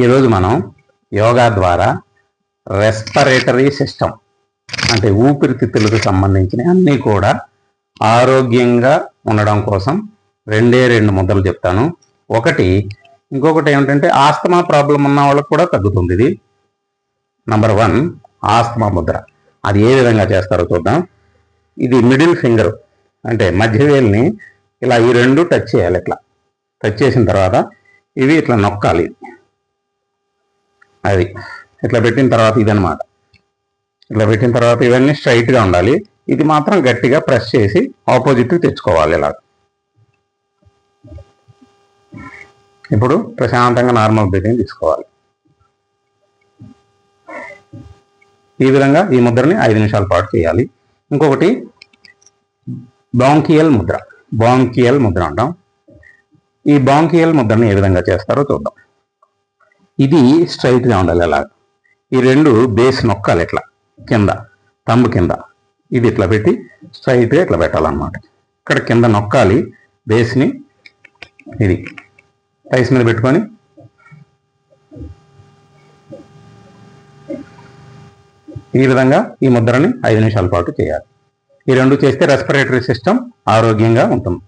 ఈరోజు మనం యోగా ద్వారా రెస్పిరేటరీ సిస్టమ్ అంటే ఊపిరితిత్తులకు సంబంధించిన అన్నీ కూడా ఆరోగ్యంగా ఉండడం కోసం రెండు ముద్రలు చెప్తాను. ఇంకొకటి ఏమిటంటే ఆస్తమా ప్రాబ్లం ఉన్న వాళ్ళకు కూడా తగ్గుతుంది ఇది. Number 1 asthma Mudra. అది ఏ విధంగా చేస్తారో చూద్దాం. ఇది మిడిల్ ఫింగర్ అంటే మధ్యవేలిని ఇలా ఈ రెండు టచ్ చేయాలి. ఇట్లా టచ్ చేసిన తర్వాత ఇవి ఇట్లా నొక్కాలి. అది ఇట్లా పెట్టిన తర్వాత ఇదనమాట. ఇట్లా పెట్టిన తర్వాత ఇవన్నీ స్ట్రైట్గా ఉండాలి. ఇది మాత్రం గట్టిగా ప్రెస్ చేసి ఆపోజిట్ తెచ్చుకోవాలి. ఇలా ఇప్పుడు ప్రశాంతంగా నార్మల్ బ్రీతింగ్ తీసుకోవాలి. ఈ విధంగా ఈ ముద్రని 5 నిమిషాల పాటు చేయాలి. ఇంకొకటి బాంకియల్ ముద్ర అంటాం. ఈ బాంకియల్ ముద్రని ఏ విధంగా చేస్తారో చూద్దాం. ఇది స్ట్రైట్గా ఉండాలి. అలా ఈ రెండు బేస్ నొక్కాలి. ఇట్లా కింద తంబు కింద ఇది ఇట్లా పెట్టి స్ట్రైట్గా ఇట్లా పెట్టాలన్నమాట. ఇక్కడ కింద నొక్కాలి బేస్ని. ఇది రైస్ మీద పెట్టుకొని ఈ విధంగా ఈ ముద్రని 5 నిమిషాల పాటు చేయాలి. ఈ రెండు చేస్తే రెస్పిరేటరీ సిస్టమ్ ఆరోగ్యంగా ఉంటుంది.